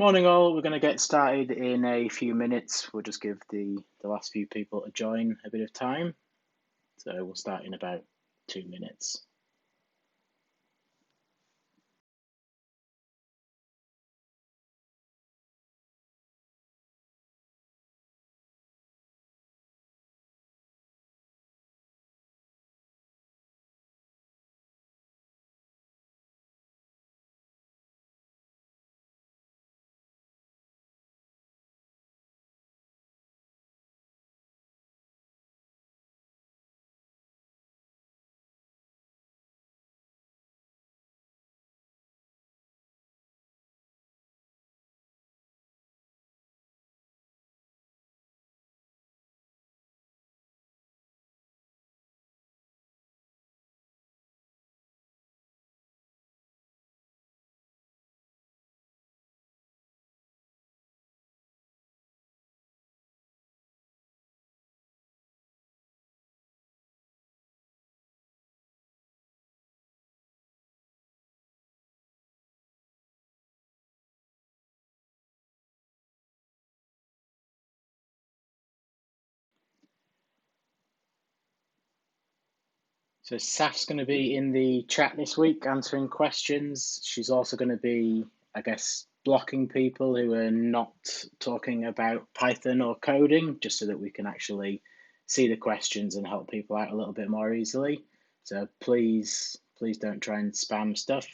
Morning all, we're going to get started in a few minutes. We'll just give the last few people to join a bit of time. So we'll start in about 2 minutes. So Saf's going to be in the chat this week answering questions. She's also going to be, I guess, blocking people who are not talking about Python or coding, just so that we can actually see the questions and help people out a little bit more easily. So please don't try and spam stuff.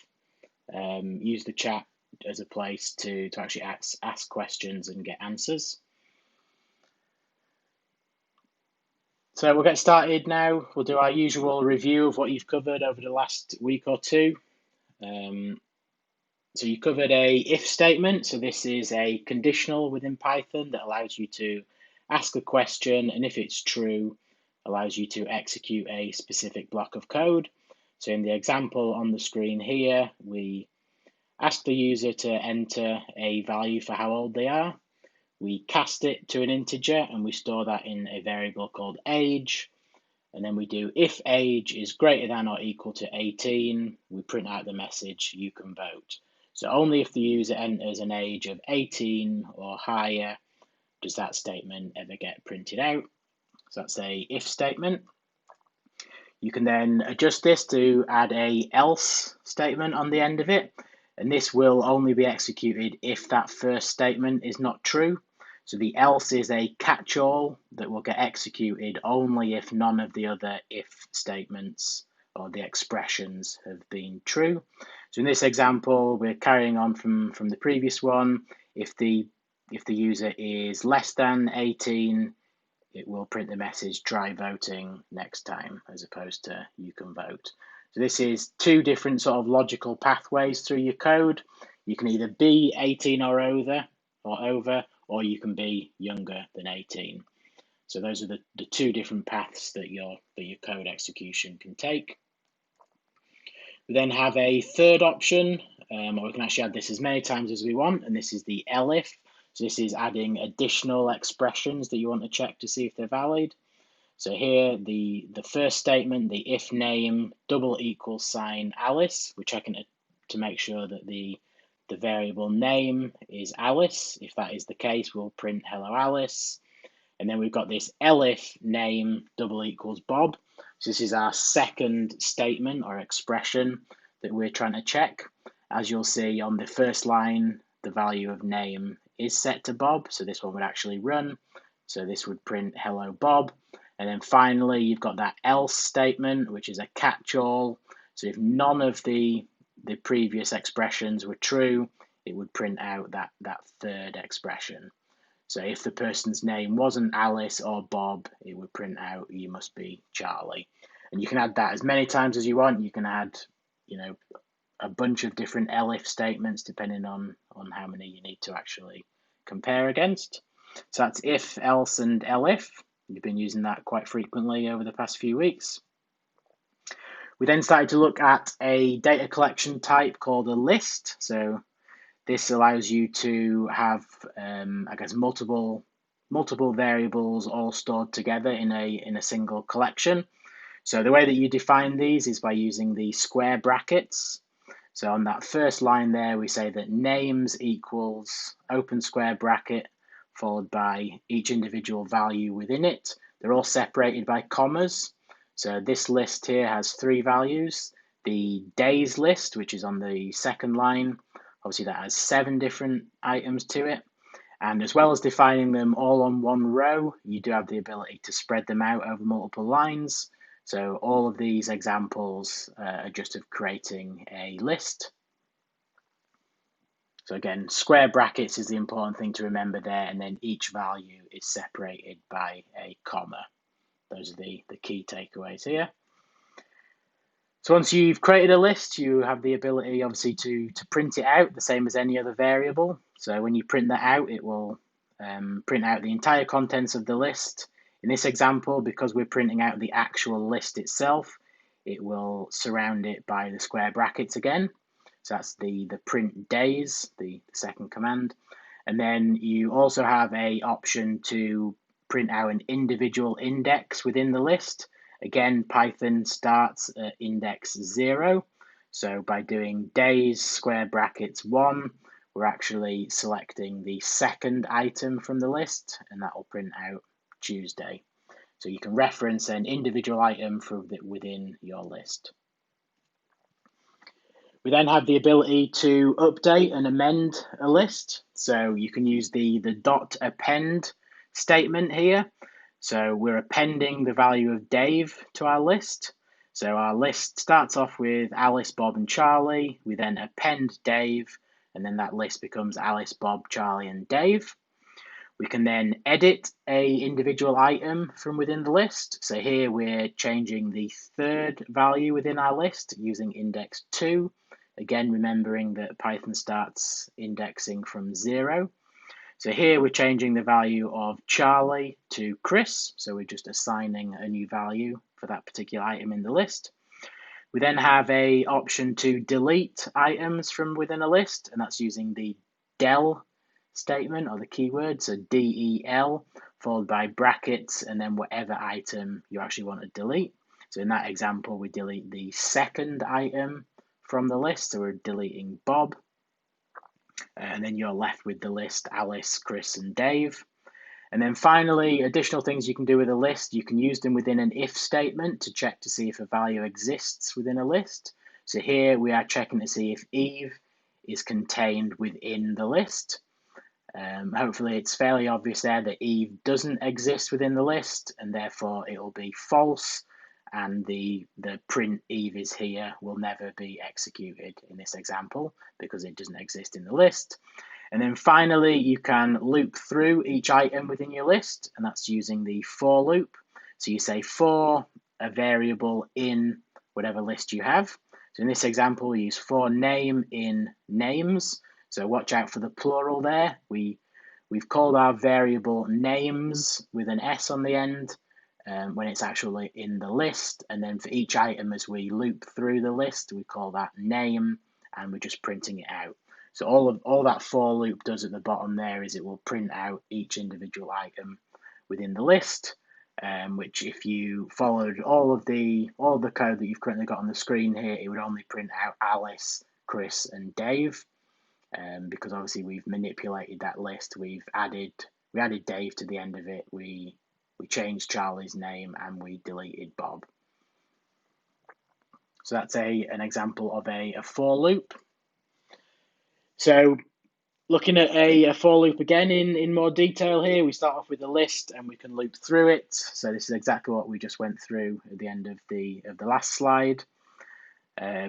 Use the chat as a place to actually ask questions and get answers. So we'll get started now. We'll do our usual review of what you've covered over the last week or two. So you covered a if statement. So this is a conditional within Python that allows you to ask a question, and if it's true, allows you to execute a specific block of code. So in the example on the screen here, we ask the user to enter a value for how old they are. We cast it to an integer and we store that in a variable called age. And then we do if age is greater than or equal to 18, we print out the message, you can vote. So only if the user enters an age of 18 or higher does that statement ever get printed out. So that's a if statement. You can then adjust this to add a else statement on the end of it. And this will only be executed if that first statement is not true. So the else is a catch-all that will get executed only if none of the other if statements or the expressions have been true. So in this example, we're carrying on from the previous one. If the user is less than 18, it will print the message try voting next time, as opposed to you can vote. So this is two different sort of logical pathways through your code. You can either be 18 or over, or you can be younger than 18. So those are the two different paths that your code execution can take. We then have a third option, or we can actually add this as many times as we want, and this is the ELIF. So this is adding additional expressions that you want to check to see if they're valid. So here, the first statement, the if name double equals sign Alice, we're checking to make sure that the variable name is Alice. If that is the case, we'll print hello Alice. And then we've got this ELIF name double equals Bob. So this is our second statement or expression that we're trying to check. As you'll see on the first line, the value of name is set to Bob. So this one would actually run. So this would print hello Bob. And then finally, you've got that else statement, which is a catch-all. So if none of the previous expressions were true, it would print out that third expression. So if the person's name wasn't Alice or Bob, it would print out you must be Charlie. And you can add that as many times as you want. You can add, a bunch of different ELIF statements depending on how many you need to actually compare against. So that's if, else, and ELIF. You've been using that quite frequently over the past few weeks. We then started to look at a data collection type called a list. So this allows you to have, multiple variables all stored together in a single collection. So the way that you define these is by using the square brackets. So on that first line there, we say that names equals open square bracket followed by each individual value within it. They're all separated by commas. So this list here has 3 values. The days list, which is on the second line, obviously that has 7 different items to it. And as well as defining them all on one row, you do have the ability to spread them out over multiple lines. So all of these examples are just of creating a list. So again, square brackets is the important thing to remember there, and then each value is separated by a comma. Those are the key takeaways here. So once you've created a list, you have the ability obviously to print it out the same as any other variable. So when you print that out, it will print out the entire contents of the list. In this example, because we're printing out the actual list itself, it will surround it by the square brackets again. So that's the print days, the second command. And then you also have an option to print out an individual index within the list. Again, Python starts at index 0. So by doing days square brackets 1, we're actually selecting the second item from the list, and that will print out Tuesday. So you can reference an individual item from within your list. We then have the ability to update and amend a list. So you can use the dot append statement here. So we're appending the value of Dave to our list. So our list starts off with Alice, Bob, and Charlie. We then append Dave, and then that list becomes Alice, Bob, Charlie, and Dave. We can then edit a individual item from within the list. So here we're changing the third value within our list using index 2. Again, remembering that Python starts indexing from 0. So here we're changing the value of Charlie to Chris. So we're just assigning a new value for that particular item in the list. We then have an option to delete items from within a list, and that's using the del statement or the keyword, so del followed by brackets and then whatever item you actually want to delete. So in that example, we delete the second item from the list, so we're deleting Bob. And then you're left with the list Alice, Chris, and Dave. And then finally, additional things you can do with a list. You can use them within an if statement to check to see if a value exists within a list. So here we are checking to see if Eve is contained within the list. Hopefully it's fairly obvious there that Eve doesn't exist within the list, and therefore it will be false, and the print Eve is here will never be executed in this example because it doesn't exist in the list. And then finally, you can loop through each item within your list, and that's using the for loop. So you say for a variable in whatever list you have. So in this example, we use for name in names. So watch out for the plural there. We've called our variable names with an S on the end when it's actually in the list. And then for each item, as we loop through the list, we call that name, and we're just printing it out. So all that for loop does at the bottom there is it will print out each individual item within the list, which if you followed all of the code that you've currently got on the screen here, it would only print out Alice, Chris, and Dave. Because obviously we've manipulated that list, we added Dave to the end of it, we changed Charlie's name, and we deleted Bob. So that's an example of a for loop. So looking at a for loop again in more detail here, we start off with a list and we can loop through it. So this is exactly what we just went through at the end of the last slide.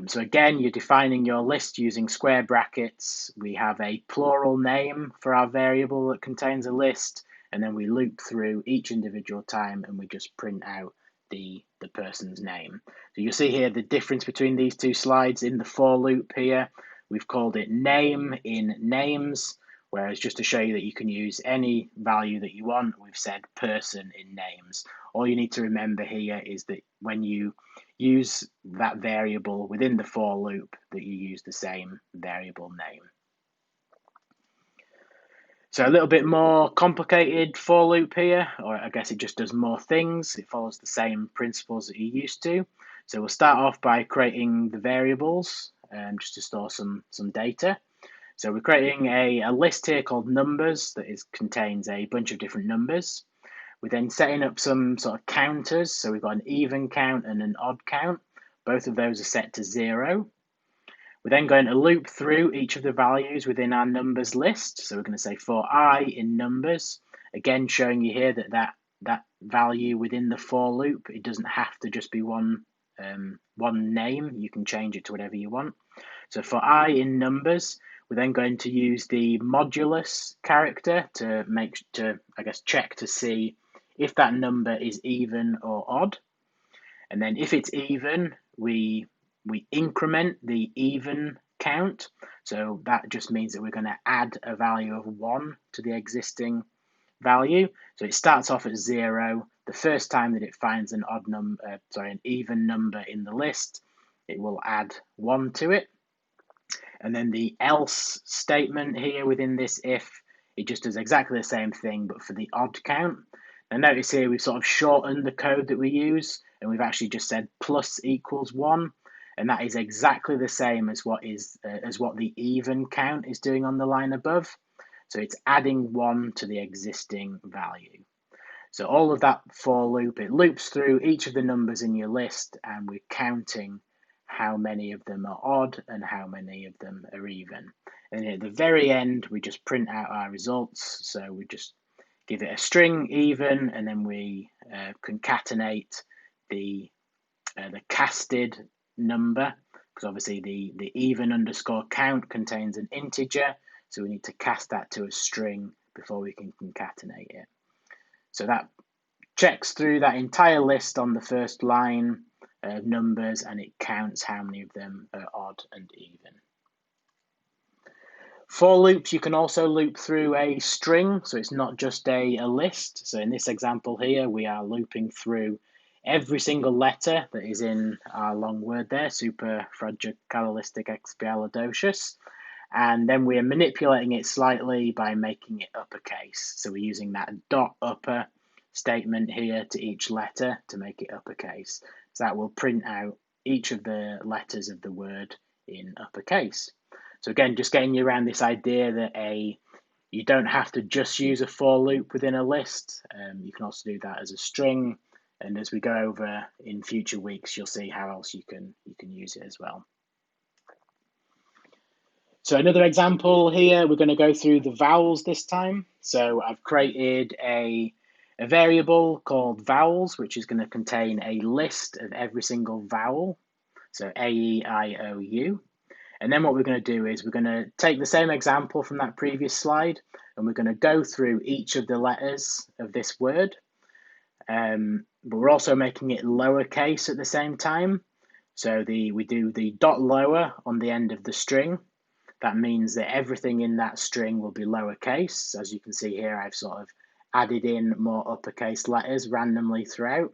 So again, you're defining your list using square brackets. We have a plural name for our variable that contains a list, and then we loop through each individual time and we just print out the person's name. So you'll see here the difference between these two slides. In the for loop here, we've called it name in names, whereas just to show you that you can use any value that you want, we've said person in names. All you need to remember here is that when you use that variable within the for loop, that you use the same variable name. So a little bit more complicated for loop here, or I guess it just does more things. It follows the same principles that you're used to. So we'll start off by creating the variables. just to store some data. So we're creating a list here called numbers that contains a bunch of different numbers. We're then setting up some sort of counters. So we've got an even count and an odd count. Both of those are set to 0. We're then going to loop through each of the values within our numbers list. So we're going to say for I in numbers, again showing you here that value within the for loop, it doesn't have to just be one name. You can change it to whatever you want. So for I in numbers, we're then going to use the modulus character to check to see if that number is even or odd. And then if it's even, we increment the even count. So that just means that we're going to add a value of 1 to the existing value. So it starts off at 0. The first time that it finds an even number in the list, it will add 1 to it. And then the else statement here within this if, it just does exactly the same thing, but for the odd count. Now notice here we've sort of shortened the code that we use, and we've actually just said plus equals 1, and that is exactly the same as what the even count is doing on the line above. So it's adding 1 to the existing value. So all of that for loop, it loops through each of the numbers in your list, and we're counting how many of them are odd and how many of them are even. And at the very end, we just print out our results. So we just give it a string even, and then we concatenate the casted number, because obviously the even underscore count contains an integer, so we need to cast that to a string before we can concatenate it. So that checks through that entire list on the first line of numbers, and it counts how many of them are odd and even. For loops, you can also loop through a string, so it's not just a list. So in this example here, we are looping through every single letter that is in our long word there, superfragicalisticexpialidocious, and then we are manipulating it slightly by making it uppercase. So we're using that dot upper statement here to each letter to make it uppercase. So that will print out each of the letters of the word in uppercase. So again, just getting you around this idea that you don't have to just use a for loop within a list. You can also do that as a string. And as we go over in future weeks, you'll see how else you can use it as well. So another example here, we're going to go through the vowels this time. So I've created a variable called vowels, which is going to contain a list of every single vowel. So A, E, I, O, U. And then what we're going to do is we're going to take the same example from that previous slide, and we're going to go through each of the letters of this word. But we're also making it lowercase at the same time. So we do the dot lower on the end of the string. That means that everything in that string will be lowercase. As you can see here, I've sort of added in more uppercase letters randomly throughout.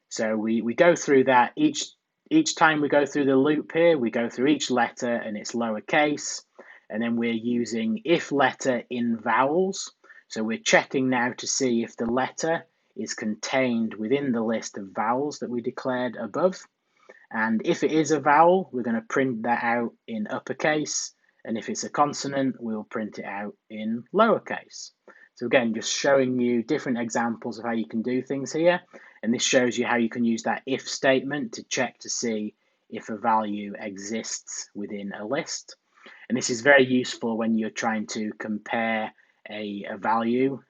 So we go through that each time we go through the loop here, we go through each letter and it's lowercase, and then we're using if letter in vowels. So we're checking now to see if the letter is contained within the list of vowels that we declared above. And if it is a vowel, we're going to print that out in uppercase. And if it's a consonant, we'll print it out in lowercase. So again, just showing you different examples of how you can do things here. And this shows you how you can use that if statement to check to see if a value exists within a list. And this is very useful when you're trying to compare a value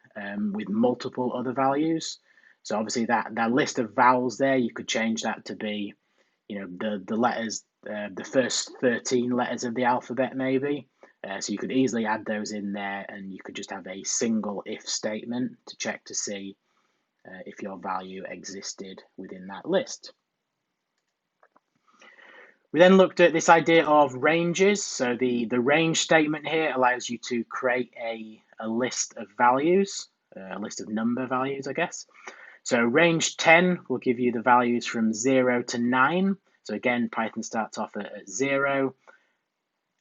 with multiple other values. So obviously that list of vowels there, you could change that to be, the letters, the first 13 letters of the alphabet maybe. So you could easily add those in there, and you could just have a single if statement to check to see if your value existed within that list. We then looked at this idea of ranges. So the range statement here allows you to create a list of values, a list of number values, I guess. So range 10 will give you the values from 0 to 9. So again, Python starts off at 0.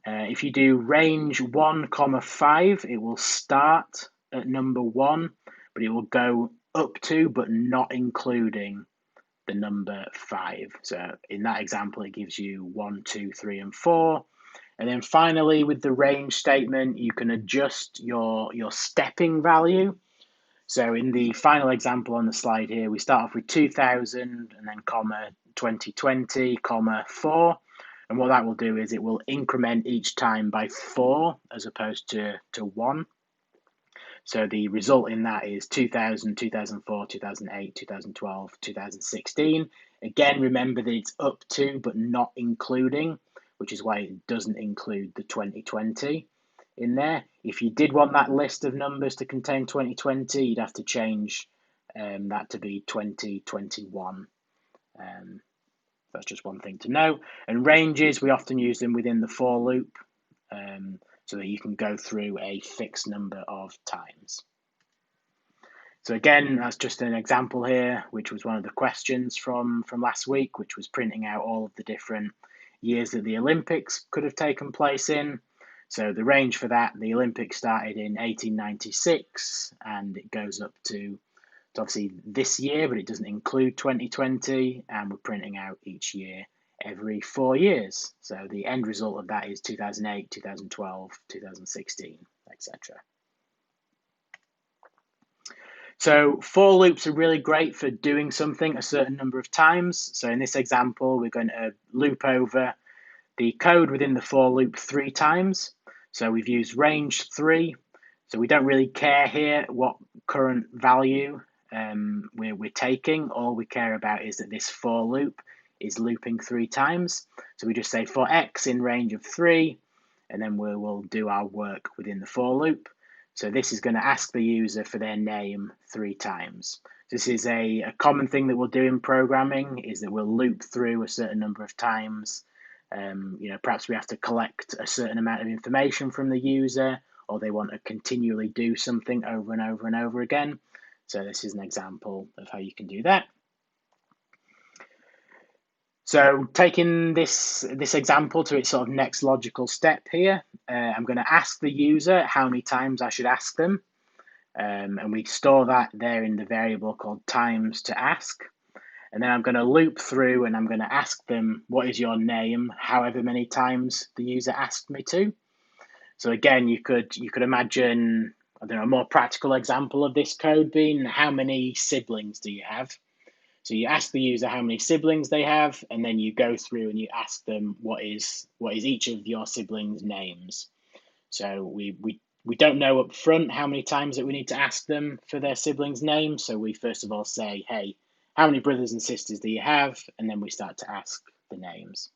If you do range 1, 5, it will start at number 1, but it will go up to, but not including, the number 5. So in that example, it gives you 1, 2, 3, and 4. And then finally, with the range statement, you can adjust your stepping value. So in the final example on the slide here, we start off with 2000 and then comma 2020, comma 4. And what that will do is it will increment each time by 4 as opposed to 1. So the result in that is 2000, 2004, 2008, 2012, 2016. Again, remember that it's up to but not including, which is why it doesn't include the 2020 in there. If you did want that list of numbers to contain 2020, you'd have to change that to be 2021. That's just one thing to know. And ranges, we often use them within the for loop so that you can go through a fixed number of times. So again, that's just an example here, which was one of the questions from last week, which was printing out all of the different years that the Olympics could have taken place in. So the range for that, the Olympics started in 1896 and it goes up to obviously this year, but it doesn't include 2020, and we're printing out each year every 4 years. So the end result of that is 2008, 2012, 2016, etc. So for loops are really great for doing something a certain number of times. So in this example, we're going to loop over the code within the for loop 3 times. So we've used range 3. So we don't really care here what current value we're taking. All we care about is that this for loop is looping 3 times. So we just say for x in range of 3, and then we will do our work within the for loop. So this is going to ask the user for their name 3 times. This is a common thing that we'll do in programming, is that we'll loop through a certain number of times. Perhaps we have to collect a certain amount of information from the user, or they want to continually do something over and over and over again. So this is an example of how you can do that. So taking this example to its sort of next logical step here, I'm going to ask the user how many times I should ask them. And we store that there in the variable called times to ask. And then I'm going to loop through and I'm going to ask them, what is your name, however many times the user asked me to. So again, you could imagine, I don't know, a more practical example of this code being, how many siblings do you have? So you ask the user how many siblings they have, and then you go through and you ask them what is each of your siblings' names. So we don't know up front how many times that we need to ask them for their siblings' names. So we first of all say, hey, how many brothers and sisters do you have? And then we start to ask the names.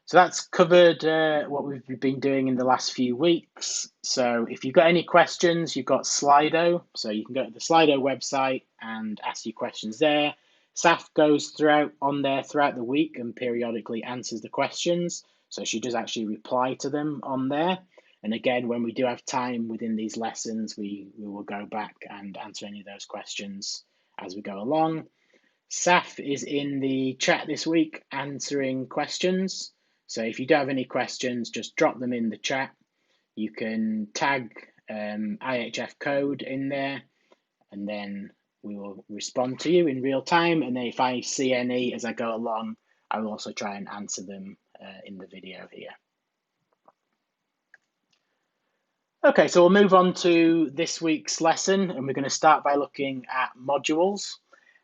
So that's covered what we've been doing in the last few weeks. So if you've got any questions, you've got Slido. So you can go to the Slido website and ask your questions there. Saf goes throughout the week and periodically answers the questions. So she does actually reply to them on there. And again, when we do have time within these lessons, we will go back and answer any of those questions as we go along. Saf is in the chat this week answering questions. So if you do have any questions, just drop them in the chat. You can tag IHF code in there, and then we will respond to you in real time. And then if I see any as I go along, I will also try and answer them in the video here. Okay, so we'll move on to this week's lesson, and we're going to start by looking at modules.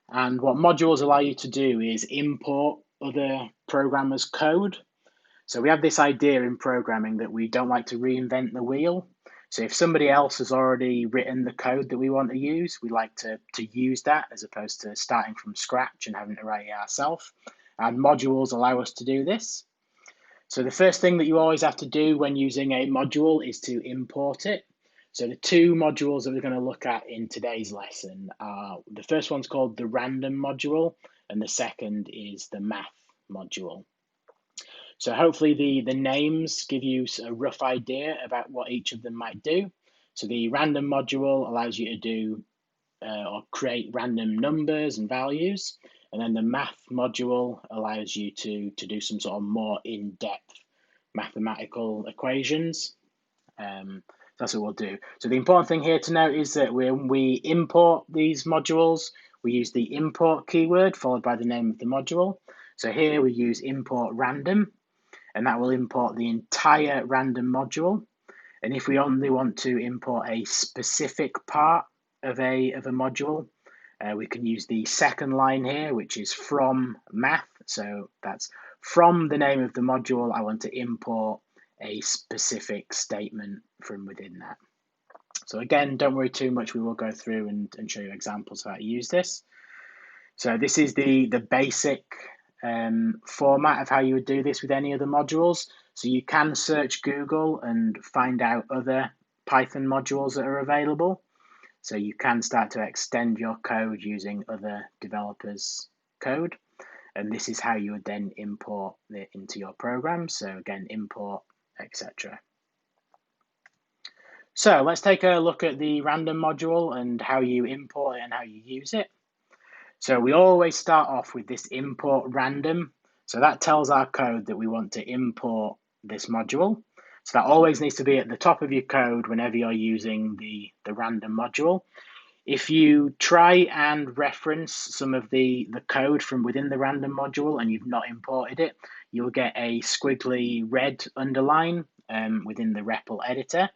And what modules allow you to do is import other programmers' code. So we have this idea in programming that we don't like to reinvent the wheel. So if somebody else has already written the code that we want to use, we like to use that as opposed to starting from scratch and having to write it ourselves. And modules allow us to do this. So the first thing that you always have to do when using a module is to import it. So the 2 modules that we're going to look at in today's lesson are, the first one's called the random module, and the second is the math module. So hopefully the names give you a rough idea about what each of them might do. So the random module allows you to do or create random numbers and values. And then the math module allows you to do some sort of more in-depth mathematical equations. That's what we'll do. So the important thing here to note is that when we import these modules, we use the import keyword followed by the name of the module. So here we use import random, and that will import the entire random module. And if we only want to import a specific part of a module, we can use the second line here, which is from math. So that's from the name of the module, I want to import a specific statement from within that. So again, don't worry too much. We will go through and show you examples of how to use this. So this is the basic format of how you would do this with any other modules. So you can search Google and find out other Python modules that are available. So you can start to extend your code using other developers' code. And this is how you would then import it into your program. So again, import, etc. So let's take a look at the random module and how you import it and how you use it. So we always start off with this import random. So that tells our code that we want to import this module. So that always needs to be at the top of your code whenever you're using the random module. If you try and reference some of the code from within the random module and you've not imported it, you'll get a squiggly red underline within the REPL editor.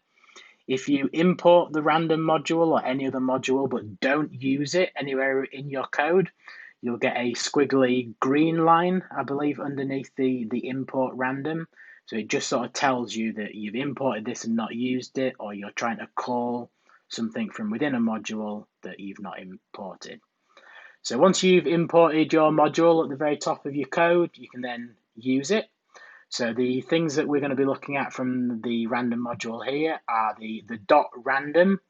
If you import the random module or any other module but don't use it anywhere in your code, you'll get a squiggly green line, I believe, underneath the import random. So it just sort of tells you that you've imported this and not used it, or you're trying to call something from within a module that you've not imported. So once you've imported your module at the very top of your code, you can then use it. So the things that we're going to be looking at from the random module here are the dot random,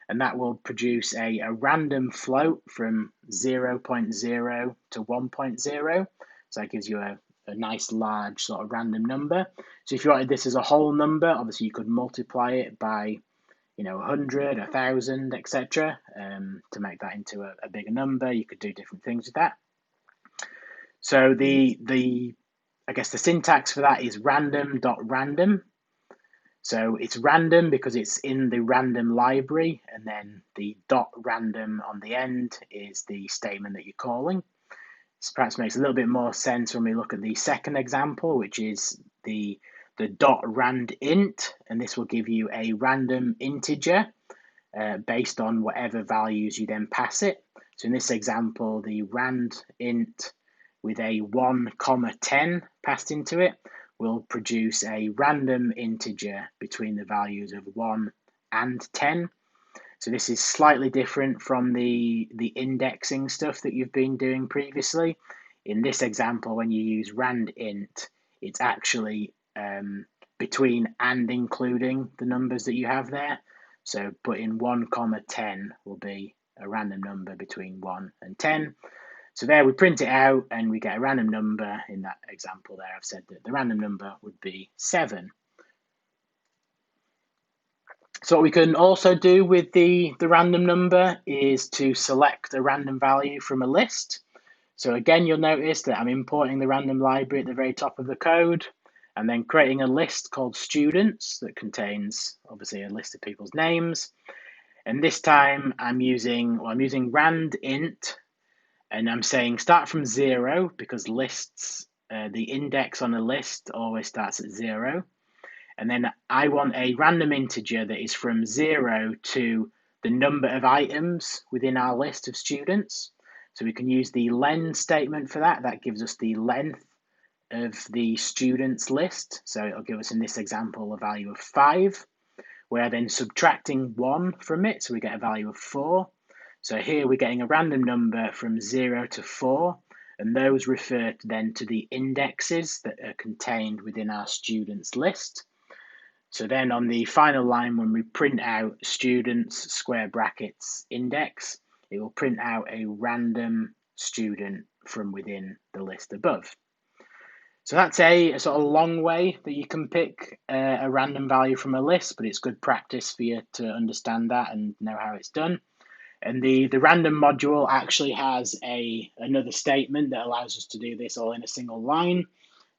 and that will produce a random float from 0.0 to 1.0. So that gives you a nice large sort of random number. So if you wanted this as a whole number, obviously you could multiply it by 100, 1,000, etc. To make that into a bigger number. You could do different things with that. So I guess the syntax for that is random.random. So it's random because it's in the random library, and then the dot random on the end is the statement that you're calling. This perhaps makes a little bit more sense when we look at the second example, which is the dot rand int, and this will give you a random integer based on whatever values you then pass it. So in this example, the rand int with a 1, 10 passed into it will produce a random integer between the values of 1 and 10. So this is slightly different from the indexing stuff that you've been doing previously. In this example, when you use rand int, it's actually between and including the numbers that you have there. So putting 1, 10 will be a random number between 1 and 10. So there we print it out and we get a random number. In that example there, I've said that the random number would be 7. So what we can also do with the random number is to select a random value from a list. So again, you'll notice that I'm importing the random library at the very top of the code and then creating a list called students that contains obviously a list of people's names. And this time I'm using rand int, and I'm saying start from 0 because lists, the index on a list always starts at 0. And then I want a random integer that is from 0 to the number of items within our list of students. So we can use the len statement for that. That gives us the length of the students list. So it'll give us in this example a value of 5. We're then subtracting 1 from it, so we get a value of 4. So here we're getting a random number from 0 to 4, and those refer then to the indexes that are contained within our students list. So then on the final line, when we print out students square brackets index, it will print out a random student from within the list above. So that's a sort of long way that you can pick a random value from a list, but it's good practice for you to understand that and know how it's done. And the random module actually has another statement that allows us to do this all in a single line,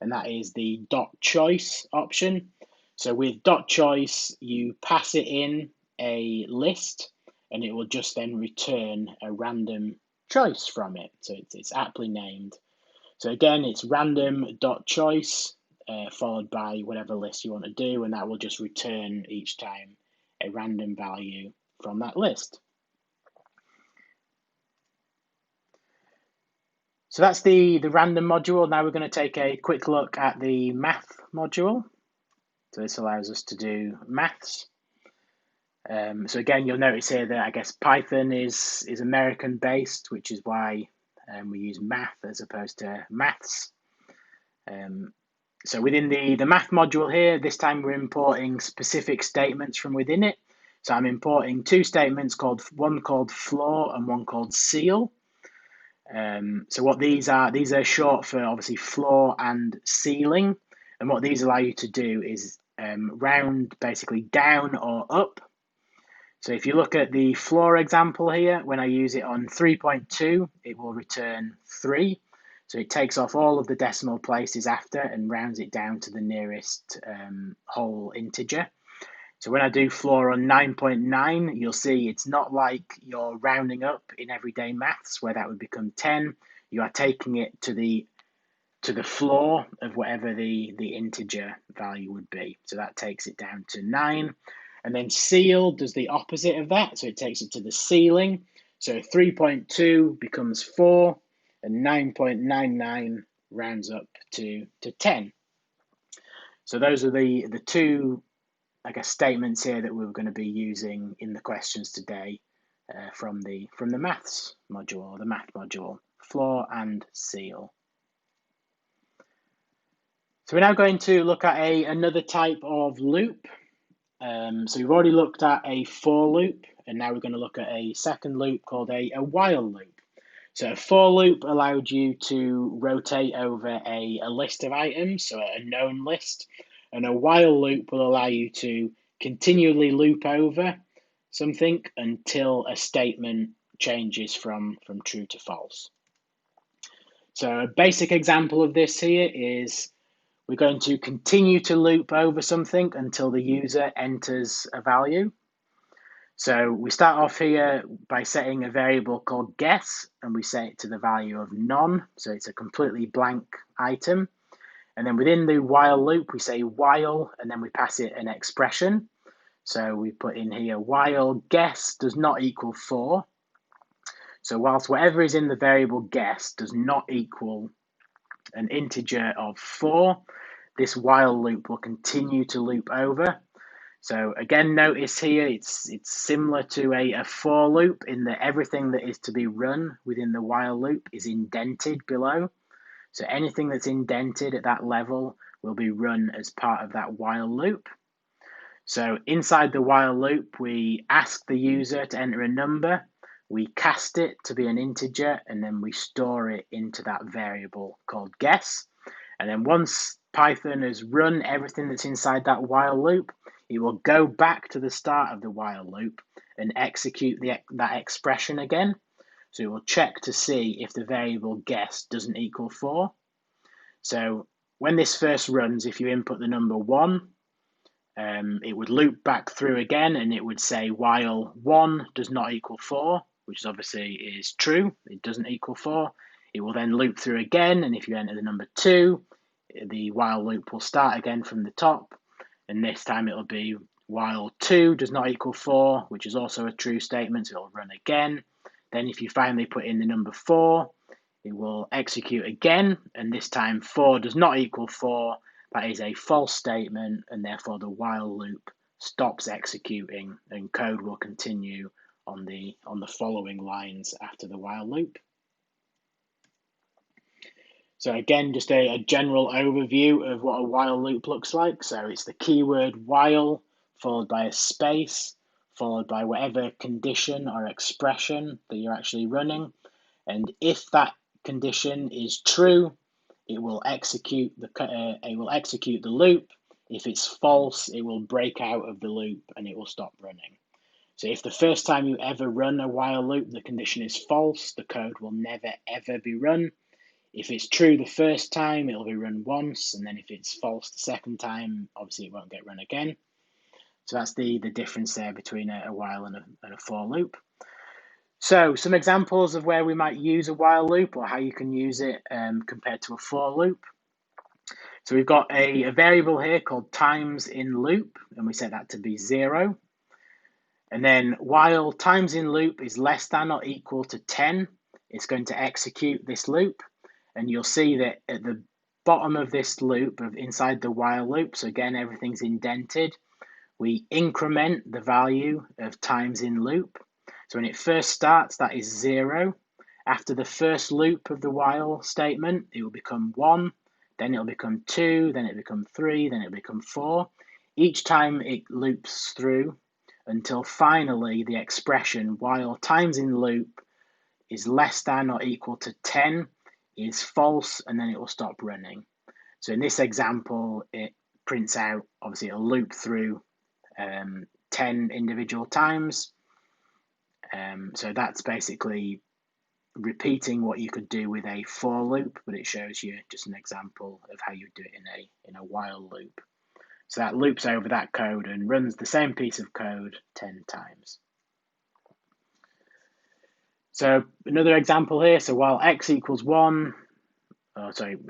and that is the dot choice option. So with dot choice, you pass it in a list, and it will just then return a random choice from it. So it's aptly named. So again, it's random.choice followed by whatever list you want to do, and that will just return each time a random value from that list. So that's the random module. Now we're going to take a quick look at the math module. So this allows us to do maths. So again, you'll notice here that I guess Python is American based, which is why we use math as opposed to maths. So within the math module here, this time we're importing specific statements from within it. So I'm importing two statements, one called floor and one called ceil. So what these are short for obviously floor and ceiling. And what these allow you to do is round basically down or up. So if you look at the floor example here, when I use it on 3.2, it will return 3. So it takes off all of the decimal places after and rounds it down to the nearest whole integer. So when I do floor on 9.9, you'll see it's not like you're rounding up in everyday maths where that would become 10. You are taking it to the floor of whatever the integer value would be. So that takes it down to 9. And then ceil does the opposite of that. So it takes it to the ceiling. So 3.2 becomes 4 and 9.99 rounds up to 10. So those are the two, I guess, statements here that we're going to be using in the questions today from the maths module, or the math module, floor and ceil. So we're now going to look at another type of loop. So we've already looked at a for loop, and now we're going to look at a second loop called a while loop. So a for loop allowed you to rotate over a list of items, so a known list, and a while loop will allow you to continually loop over something until a statement changes from true to false. So a basic example of this here is we're going to continue to loop over something until the user enters a value. So we start off here by setting a variable called guess, and we set it to the value of none. So it's a completely blank item. And then within the while loop, we say while, and then we pass it an expression. So we put in here while guess does not equal 4. So whilst whatever is in the variable guess does not equal an integer of 4, this while loop will continue to loop over. So again, notice here it's similar to a for loop in that everything that is to be run within the while loop is indented below. So anything that's indented at that level will be run as part of that while loop. So inside the while loop, we ask the user to enter a number, we cast it to be an integer, and then we store it into that variable called guess. And then once Python has run everything that's inside that while loop, it will go back to the start of the while loop and execute that expression again. So it will check to see if the variable guess doesn't equal 4. So when this first runs, if you input the number 1, it would loop back through again and it would say while 1 does not equal 4, which obviously is true, it doesn't equal 4. It will then loop through again, and if you enter the number 2, the while loop will start again from the top, and this time it'll be while 2 does not equal 4, which is also a true statement, so it'll run again. Then if you finally put in the number 4, it will execute again, and this time 4 does not equal 4. That is a false statement, and therefore the while loop stops executing, and code will continue on the following lines after the while loop. So again, just a general overview of what a while loop looks like. So it's the keyword while, followed by a space, followed by whatever condition or expression that you're actually running. And if that condition is true, it will execute the loop. If it's false, it will break out of the loop and it will stop running. So if the first time you ever run a while loop, the condition is false, the code will never ever be run. If it's true the first time, it'll be run once, and then if it's false the second time, obviously it won't get run again. So that's the difference there between a while and a for loop. So some examples of where we might use a while loop or how you can use it compared to a for loop. So we've got a variable here called times in loop, and we set that to be 0. And then while times in loop is less than or equal to 10, it's going to execute this loop. And you'll see that at the bottom of this loop, inside the while loop, so again, everything's indented, we increment the value of times in loop. So when it first starts, that is 0. After the first loop of the while statement, it will become 1, then it'll become 2, then it'll become 3, then it'll become 4. Each time it loops through until finally the expression while times in loop is less than or equal to 10 is false, and then it will stop running. So in this example, it prints out, obviously it'll loop through 10 individual times. So that's basically repeating what you could do with a for loop, but it shows you just an example of how you do it in a while loop. So that loops over that code and runs the same piece of code 10 times. So another example here, so while x equals 1,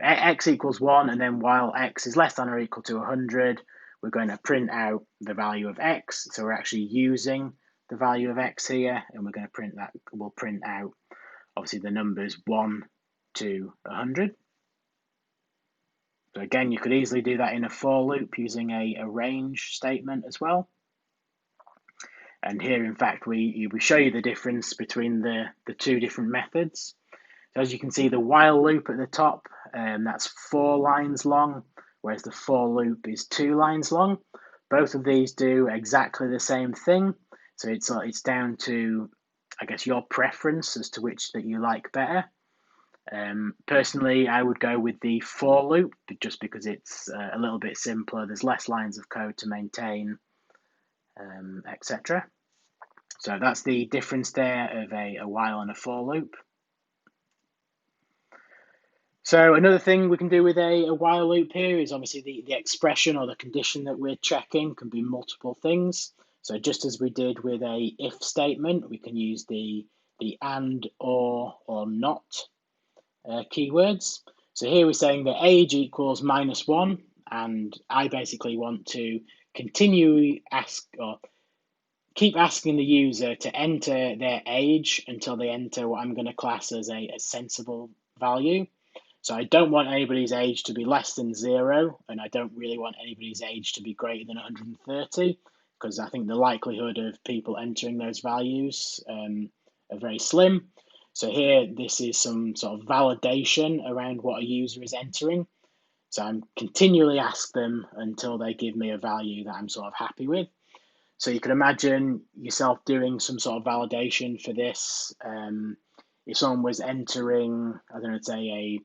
x equals 1, and then while x is less than or equal to 100, we're going to print out the value of x. So we're actually using the value of x here, and we're going to print that. We'll print out, obviously, the numbers 1 to 100. So again, you could easily do that in a for loop using a range statement as well. And here, in fact, we show you the difference between the two different methods. So as you can see, the while loop at the top, that's 4 lines long, whereas the for loop is 2 lines long. Both of these do exactly the same thing. So it's down to, I guess, your preference as to which that you like better. Personally, I would go with the for loop just because it's a little bit simpler. There's less lines of code to maintain, etc. So that's the difference there of a while and a for loop. So another thing we can do with a while loop here is obviously the expression or the condition that we're checking can be multiple things. So just as we did with a if statement, we can use the and, or not keywords. So here we're saying that age equals -1, and I basically want to keep asking the user to enter their age until they enter what I'm going to class as a sensible value. So I don't want anybody's age to be less than 0, and I don't really want anybody's age to be greater than 130, because I think the likelihood of people entering those values are very slim. So here, this is some sort of validation around what a user is entering. So I'm continually ask them until they give me a value that I'm sort of happy with. So you can imagine yourself doing some sort of validation for this. If someone was entering, I don't know, say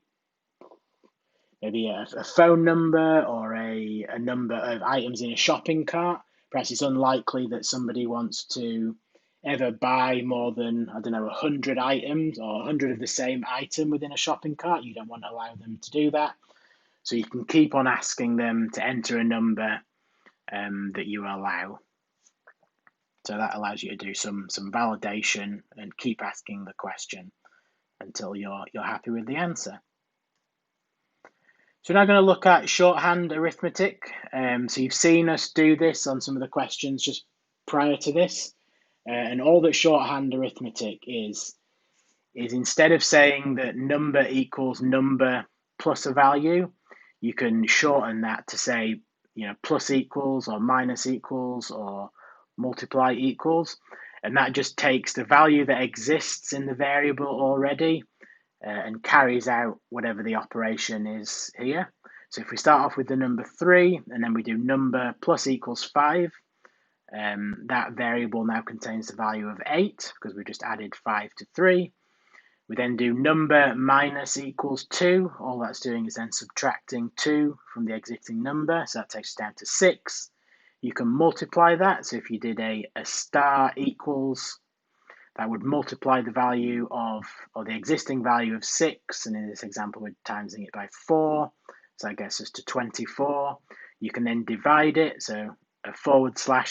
maybe a phone number or a number of items in a shopping cart, perhaps it's unlikely that somebody wants to ever buy more than, I don't know, 100 items or 100 of the same item within a shopping cart. You don't want to allow them to do that. So you can keep on asking them to enter a number that you allow. So that allows you to do some validation and keep asking the question until you're happy with the answer. So we're now going to look at shorthand arithmetic. So you've seen us do this on some of the questions just prior to this. And all that shorthand arithmetic is instead of saying that number equals number plus a value, you can shorten that to say, plus equals or minus equals or multiply equals. And that just takes the value that exists in the variable already and carries out whatever the operation is here. So if we start off with the number 3 and then we do number plus equals 5, that variable now contains the value of 8 because we just added 5 to 3. We then do number minus equals 2. All that's doing is then subtracting 2 from the existing number. So that takes us down to 6. You can multiply that. So if you did a star equals, that would multiply the value of, or the existing value of 6. And in this example, we're timesing it by 4. So that gets us to 24. You can then divide it. So a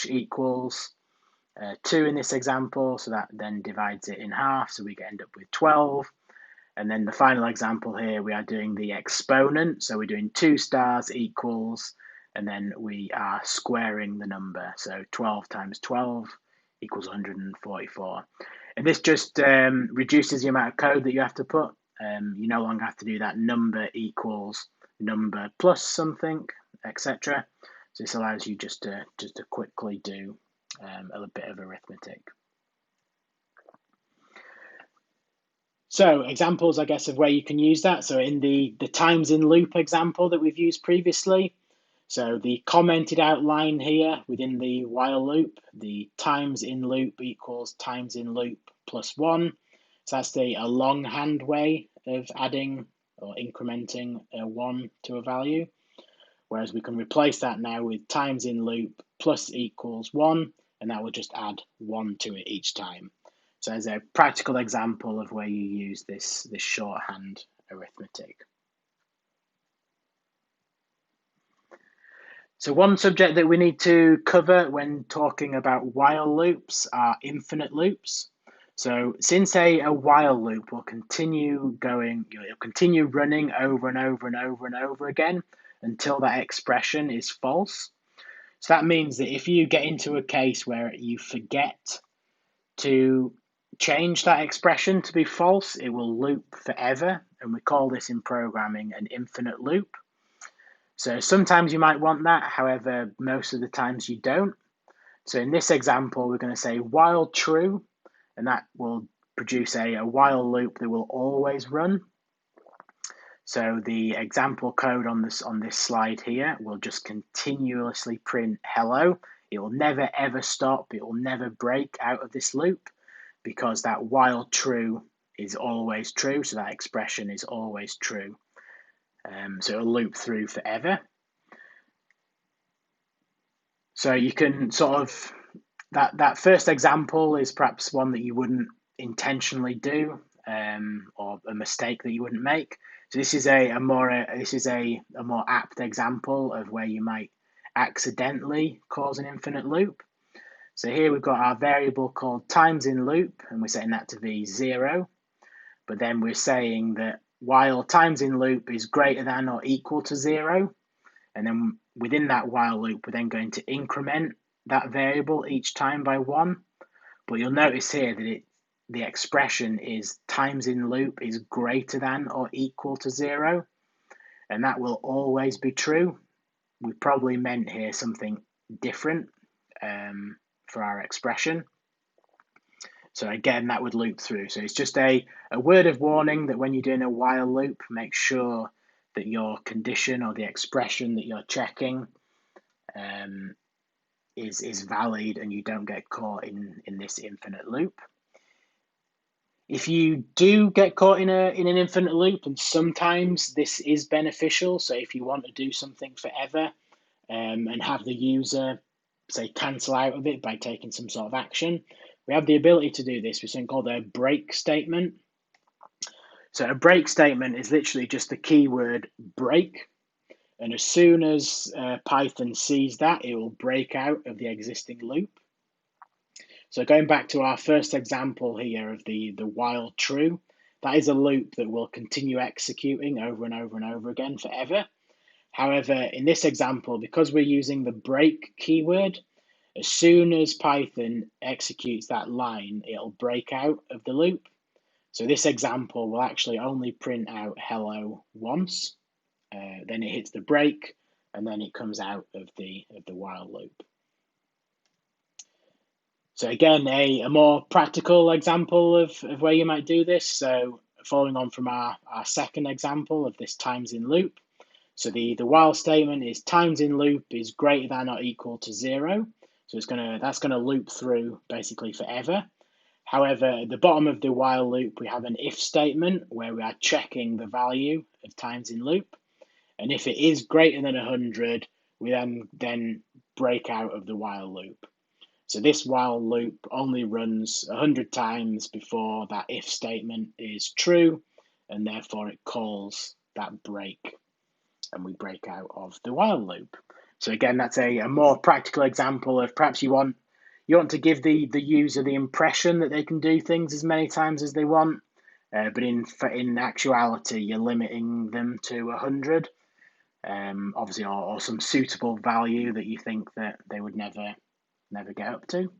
/ equals, 2 in this example, so that then divides it in half, so we end up with 12. And then the final example here, we are doing the exponent, so we're doing 2 stars equals, and then we are squaring the number, so 12 times 12 equals 144. And this just reduces the amount of code that you have to put. You no longer have to do that number equals number plus something, etc. So this allows you just to quickly do a bit of arithmetic. So examples, I guess, of where you can use that. So in the times in loop example that we've used previously, so the commented out line here within the while loop, the times in loop equals times in loop plus 1. So that's a longhand way of adding or incrementing a 1 to a value. Whereas we can replace that now with times in loop plus equals 1, and that will just add 1 to it each time. So as a practical example of where you use this shorthand arithmetic. So one subject that we need to cover when talking about while loops are infinite loops. So since a while loop will continue going, it'll continue running over and over and over and over again until that expression is false. So that means that if you get into a case where you forget to change that expression to be false, it will loop forever, and we call this in programming an infinite loop. So sometimes you might want that, however, most of the times you don't. So in this example, we're going to say while true, and that will produce a while loop that will always run. So the example code on this slide here will just continuously print hello. It will never ever stop. It will never break out of this loop because that while true is always true. So that expression is always true. So it'll loop through forever. So you can sort of, that first example is perhaps one that you wouldn't intentionally do, or a mistake that you wouldn't make. So this is a more apt example of where you might accidentally cause an infinite loop. So here we've got our variable called times in loop, and we're setting that to be 0. But then we're saying that while times in loop is greater than or equal to 0, and then within that while loop, we're then going to increment that variable each time by 1. But you'll notice here that the expression is times in loop is greater than or equal to 0, and that will always be true. We probably meant here something different for our expression. So again, that would loop through. So it's just a word of warning that when you're doing a while loop, make sure that your condition or the expression that you're checking is valid and you don't get caught in this infinite loop. If you do get caught in an infinite loop, and sometimes this is beneficial, so if you want to do something forever and have the user, say, cancel out of it by taking some sort of action, we have the ability to do this with something called a break statement. So a break statement is literally just the keyword break. And as soon as Python sees that, it will break out of the existing loop. So going back to our first example here of the while true, that is a loop that will continue executing over and over and over again forever. However, in this example, because we're using the break keyword, as soon as Python executes that line, it'll break out of the loop. So this example will actually only print out hello once. Then it hits the break, and then it comes out of the while loop. So again, a more practical example of where you might do this. So following on from our second example of this times in loop. So the while statement is times in loop is greater than or equal to 0. So that's gonna loop through basically forever. However, at the bottom of the while loop, we have an if statement where we are checking the value of times in loop. And if it is greater than 100, we then break out of the while loop. So this while loop only runs 100 times before that if statement is true, and therefore it calls that break, and we break out of the while loop. So again, that's a more practical example of perhaps you want You want to give the user the impression that they can do things as many times as they want, but in actuality, you're limiting them to 100, obviously, or some suitable value that you think that they would never get up to.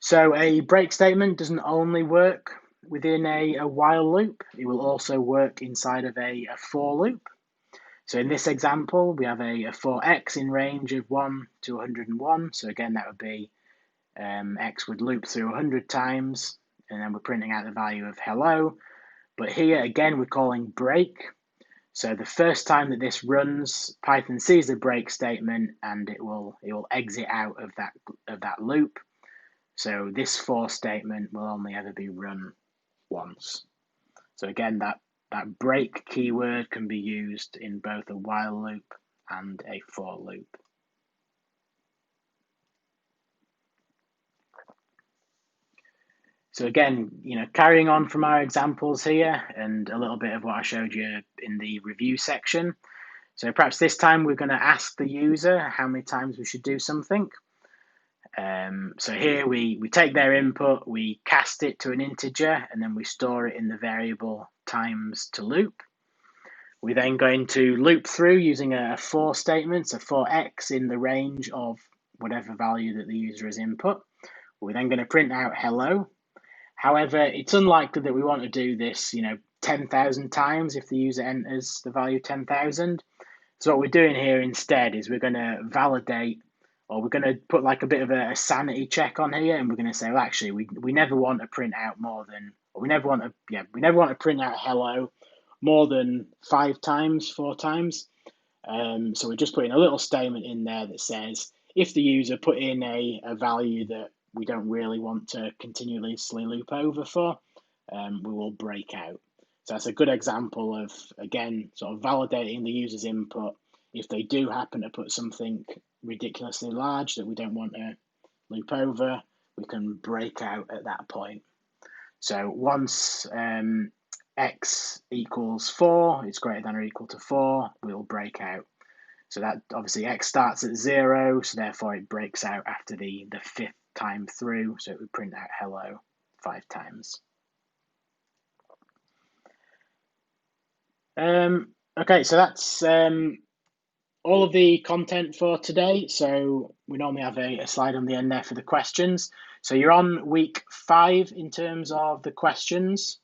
So a break statement doesn't only work within a while loop, it will also work inside of a for loop. So in this example, we have a for x in range of 1 to 101. So again, that would be x would loop through 100 times, and then we're printing out the value of hello. But here, again, we're calling break. So the first time that this runs, Python sees the break statement, and it will exit out of that loop. So this for statement will only ever be run once. So again, that break keyword can be used in both a while loop and a for loop. So again, carrying on from our examples here and a little bit of what I showed you in the review section. So perhaps this time we're going to ask the user how many times we should do something. So here we take their input, we cast it to an integer, and then we store it in the variable times to loop. We're then going to loop through using a for statement, so for x in the range of whatever value that the user has input. We're then going to print out hello. However, it's unlikely that we want to do this, 10,000 times if the user enters the value 10,000. So what we're doing here instead is we're going to validate, or we're going to put like a bit of a sanity check on here, and we're going to say, well, actually, we never want to print out more than, or we never want to print out hello more than 5 times, 4 times. So we're just putting a little statement in there that says, if the user put in a value that we don't really want to continuously loop over for, we will break out. So that's a good example of, again, sort of validating the user's input. If they do happen to put something ridiculously large that we don't want to loop over, we can break out at that point. So once x equals 4, it's greater than or equal to 4, we'll break out. So that obviously x starts at 0, so therefore it breaks out after the 5th time through, so it would print out hello 5 times. Okay, so that's all of the content for today. So we normally have a slide on the end there for the questions. So you're on week 5 in terms of the questions.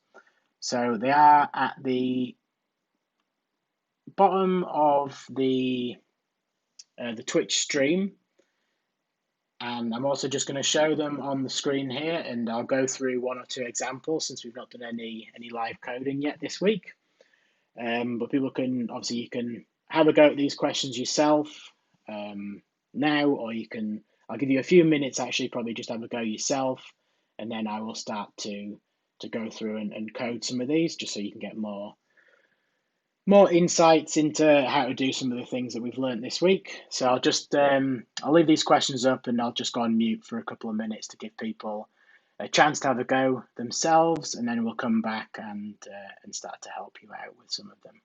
So they are at the bottom of the Twitch stream. And I'm also just going to show them on the screen here, and I'll go through 1 or 2 examples since we've not done any live coding yet this week. But people can, obviously, you can have a go at these questions yourself now, or I'll give you a few minutes actually, probably just have a go yourself, and then I will start to go through and code some of these just so you can get more insights into how to do some of the things that we've learned this week. So I'll just I'll leave these questions up, and I'll just go on mute for a couple of minutes to give people a chance to have a go themselves, and then we'll come back and start to help you out with some of them.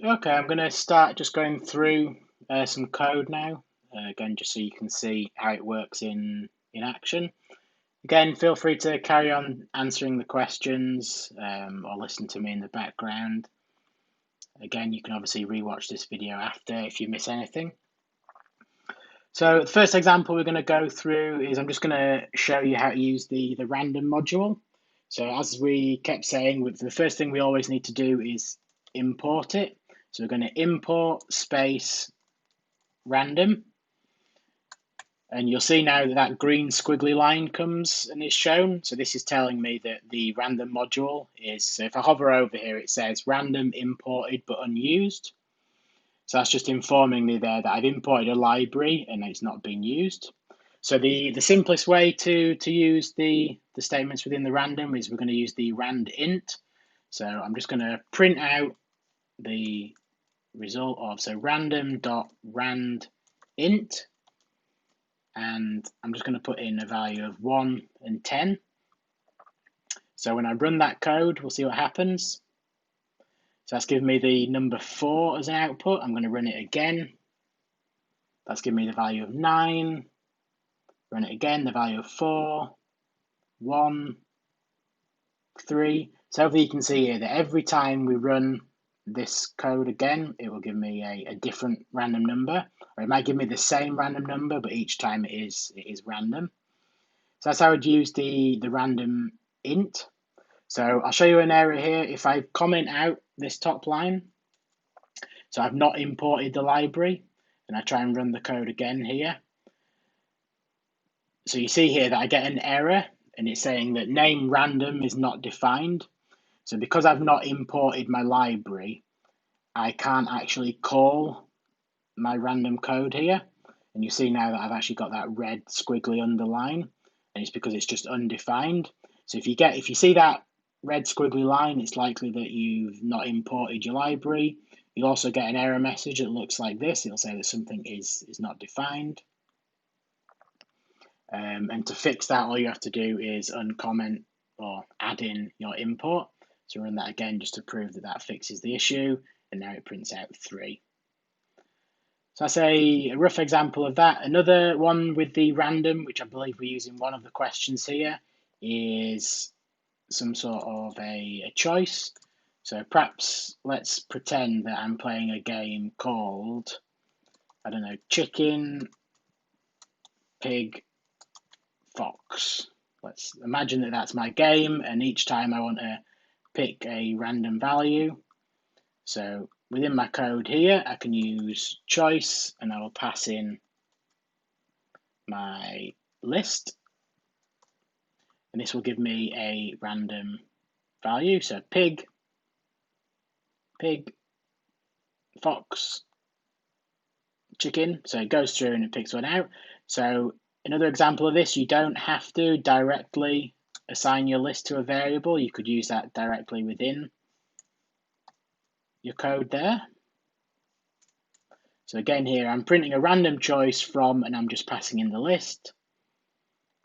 Okay, I'm going to start just going through some code now, again, just so you can see how it works in action. Again, feel free to carry on answering the questions or listen to me in the background. Again, you can obviously rewatch this video after if you miss anything. So the first example we're going to go through is I'm just going to show you how to use the random module. So as we kept saying, the first thing we always need to do is import it. So we're going to import space random. And you'll see now that that green squiggly line comes and is shown. So this is telling me that the random module is, so if I hover over here, it says random imported but unused. So that's just informing me there that I've imported a library and it's not been used. So the simplest way to use the statements within the random is we're going to use the rand int. So I'm just going to print out the result of, so random.rand int, and I'm just going to put in a value of 1 and 10. So when I run that code, we'll see what happens. So that's giving me the number 4 as an output. I'm going to run it again. That's giving me the value of 9. Run it again, the value of 4, 1, 3. So hopefully you can see here that every time we run this code again, it will give me a different random number, or it might give me the same random number, but each time it is random. So that's how I would use the random int. So I'll show you an error here. If I comment out this top line, so I've not imported the library, and I try and run the code again here. So you see here that I get an error, and it's saying that name random is not defined. So because I've not imported my library, I can't actually call my random code here. And you see now that I've actually got that red squiggly underline, and it's because it's just undefined. So if you see that red squiggly line, it's likely that you've not imported your library. You'll also get an error message that looks like this. It'll say that something is not defined. And to fix that, all you have to do is uncomment or add in your import. So run that again just to prove that that fixes the issue, and now it prints out 3. So that's a rough example of that. Another one with the random, which I believe we use in one of the questions here, is some sort of a choice. So perhaps let's pretend that I'm playing a game called, I don't know, chicken, pig, fox. Let's imagine that that's my game, and each time I want to pick a random value. So within my code here, I can use choice, and I will pass in my list, and this will give me a random value. So pig, fox, chicken. So it goes through and it picks one out. So another example of this, you don't have to directly assign your list to a variable. You could use that directly within your code there. So again here, I'm printing a random choice from, and I'm just passing in the list.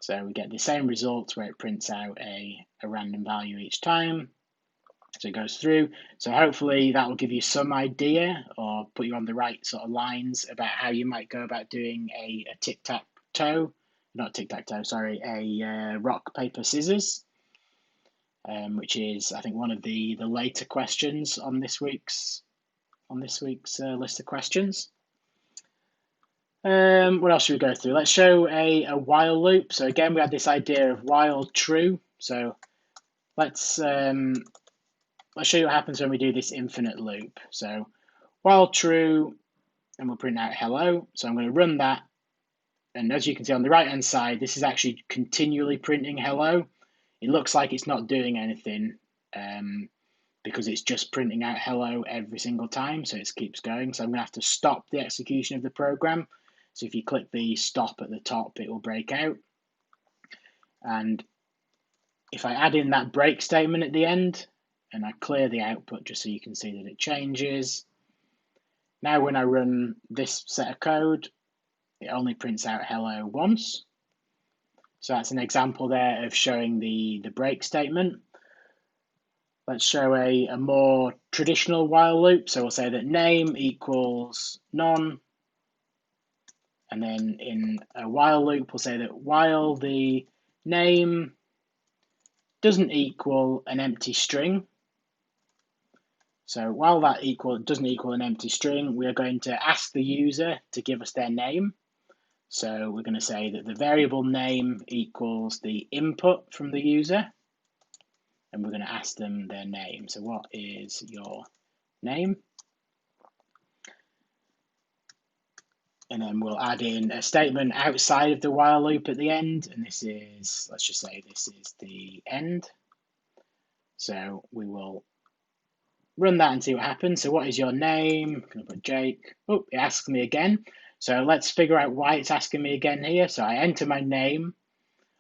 So we get the same results where it prints out a random value each time. So it goes through. So hopefully that will give you some idea or put you on the right sort of lines about how you might go about doing a tic-tac-toe, not tic-tac-toe, sorry, a rock, paper, scissors, which is, I think, one of the later questions on this week's list of questions. What else should we go through? Let's show a while loop. So again, we had this idea of while true. So let's show you what happens when we do this infinite loop. So while true, and we'll print out hello. So I'm going to run that. And as you can see on the right-hand side, this is actually continually printing hello. It looks like it's not doing anything because it's just printing out hello every single time. So it keeps going. So I'm going to have to stop the execution of the program. So if you click the stop at the top, it will break out. And if I add in that break statement at the end, and I clear the output just so you can see that it changes. Now when I run this set of code, it only prints out hello once. So that's an example there of showing the break statement. Let's show a more traditional while loop. So we'll say that name equals none. And then in a while loop, we'll say that while the name doesn't equal an empty string, so while that doesn't equal an empty string, we are going to ask the user to give us their name. So we're going to say that the variable name equals the input from the user, and we're going to ask them their name. So what is your name? And then we'll add in a statement outside of the while loop at the end, and this is, let's just say this is the end. So we will run that and see what happens. So what is your name? I'm going to put Jake. Oh, it asks me again. So let's figure out why it's asking me again here. So I enter my name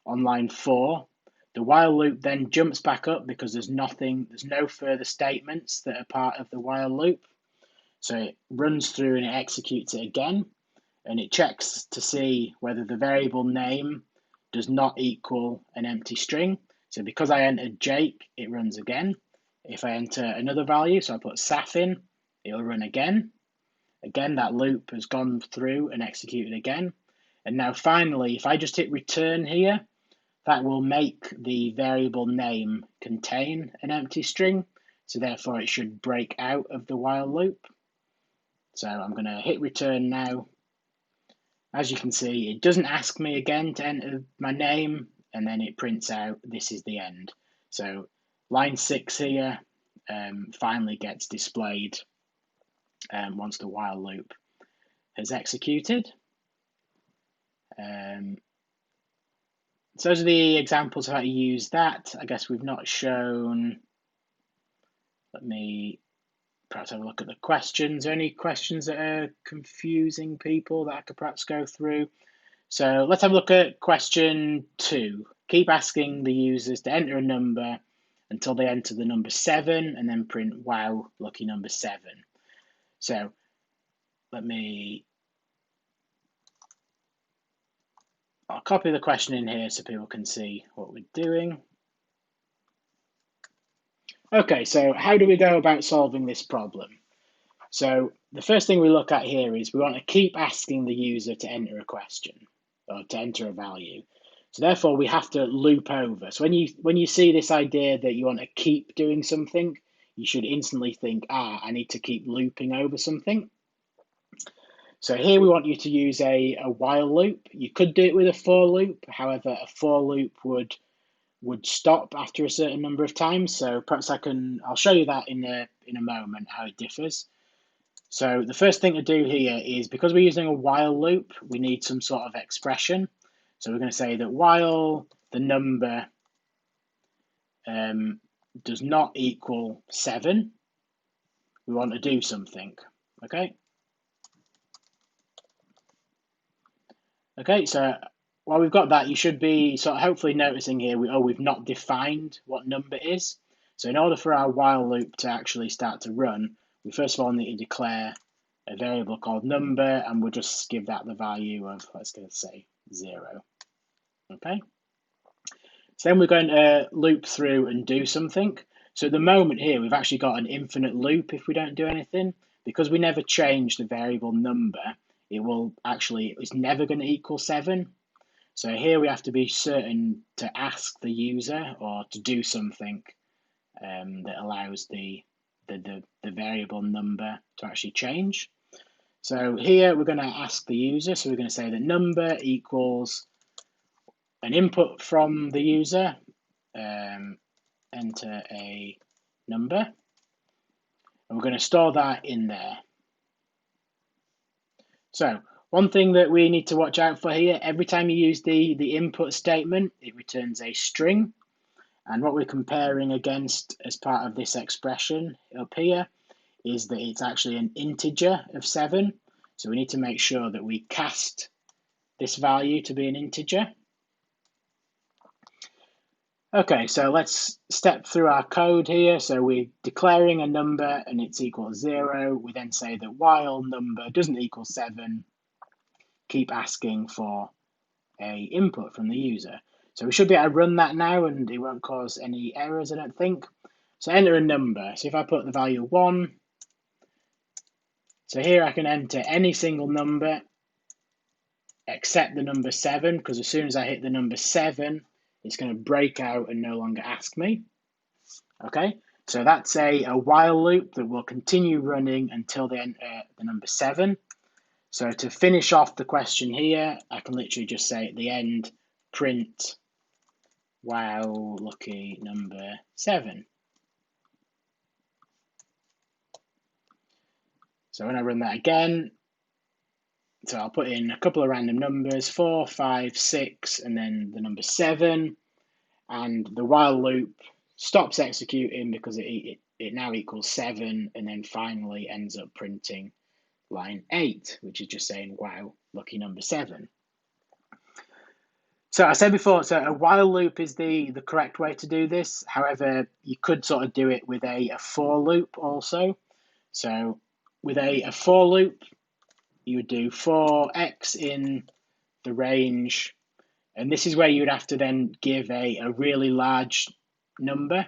on line 4. The while loop then jumps back up because there's no further statements that are part of the while loop. So it runs through and it executes it again, and it checks to see whether the variable name does not equal an empty string. So because I entered Jake, it runs again. If I enter another value, so I put Saf in, it'll run again. Again, that loop has gone through and executed again. And now finally, if I just hit return here, that will make the variable name contain an empty string. So therefore it should break out of the while loop. So I'm going to hit return now. As you can see, it doesn't ask me again to enter my name, and then it prints out this is the end. So line 6 here finally gets displayed once the while loop has executed. So those are the examples of how to use that. I guess we've not shown. Let me perhaps have a look at the questions. Are there any questions that are confusing people that I could perhaps go through? So let's have a look at question 2. Keep asking the users to enter a number until they enter the number 7 and then print wow, lucky number 7. So I'll copy the question in here so people can see what we're doing. Okay, so how do we go about solving this problem? So the first thing we look at here is we want to keep asking the user to enter a question or to enter a value. So therefore we have to loop over. So when you see this idea that you want to keep doing something, you should instantly think, I need to keep looping over something. So here we want you to use a while loop. You could do it with a for loop. However, a for loop would stop after a certain number of times. So perhaps I'll show you that in a moment, how it differs. So the first thing to do here is, because we're using a while loop, we need some sort of expression. So we're going to say that while the number does not equal 7, we want to do something, okay? Okay, so while we've got that, you should be sort of hopefully noticing here, we've not defined what number is. So in order for our while loop to actually start to run, we first of all need to declare a variable called number, and we'll just give that the value of, let's say 0. Okay. So then we're going to loop through and do something. So at the moment here, we've actually got an infinite loop if we don't do anything. Because we never change the variable number, it's never going to equal 7. So here we have to be certain to ask the user or to do something that allows the variable number to actually change. So here we're going to ask the user. So we're going to say that number equals an input from the user, enter a number, and we're going to store that in there. So one thing that we need to watch out for here, every time you use the input statement, it returns a string. And what we're comparing against as part of this expression up here is that it's actually an integer of 7. So we need to make sure that we cast this value to be an integer. Okay, so let's step through our code here. So we're declaring a number and it's equal to 0. We then say that while number doesn't equal 7, keep asking for a input from the user. So we should be able to run that now and it won't cause any errors, I don't think. So enter a number. So if I put the value 1, so here I can enter any single number except the number 7, because as soon as I hit the number 7, it's going to break out and no longer ask me. Okay, so that's a while loop that will continue running until they enter the number 7. So to finish off the question here, I can literally just say at the end, print wow, lucky number 7. So when I run that again, so I'll put in a couple of random numbers, 4, 5, 6, and then the number 7, and the while loop stops executing because it now equals 7, and then finally ends up printing line 8, which is just saying, wow, lucky number 7. So I said before, so a while loop is the correct way to do this. However, you could sort of do it with a for loop also. So with a for loop, you would do for x in the range, and this is where you would have to then give a really large number.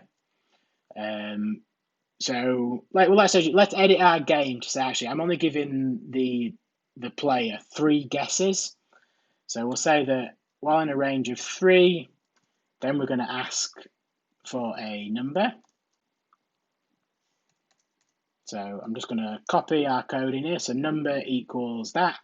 So let's edit our game to say, actually, I'm only giving the player 3 guesses. So we'll say that while in a range of 3, then we're going to ask for a number. So I'm just going to copy our code in here. So number equals that.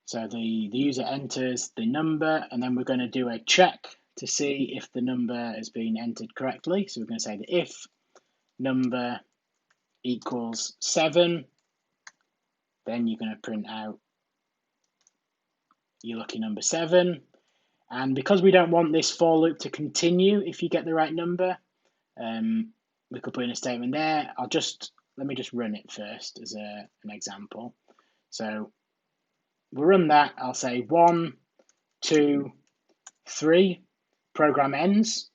So the user enters the number, and then we're going to do a check to see if the number has been entered correctly. So we're going to say that if number equals 7, then you're going to print out your lucky number 7. And because we don't want this for loop to continue if you get the right number, we could put in a statement there. Let me just run it first as an example. So we'll run that. I'll say 1, 2, 3, program ends.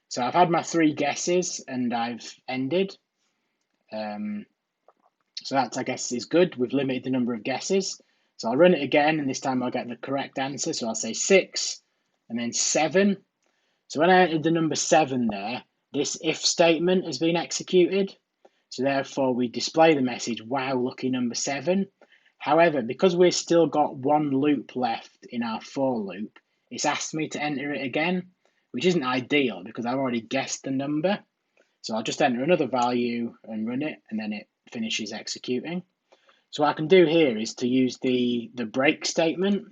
So I've had my 3 guesses and I've ended. So that, I guess, is good. We've limited the number of guesses. So I'll run it again, and this time I'll get the correct answer. So I'll say 6 and then 7. So when I entered the number 7 there, this if statement has been executed. So therefore we display the message, wow, lucky number 7. However, because we've still got 1 loop left in our for loop, it's asked me to enter it again, which isn't ideal because I've already guessed the number. So I'll just enter another value and run it, and then it finishes executing. So what I can do here is to use the break statement.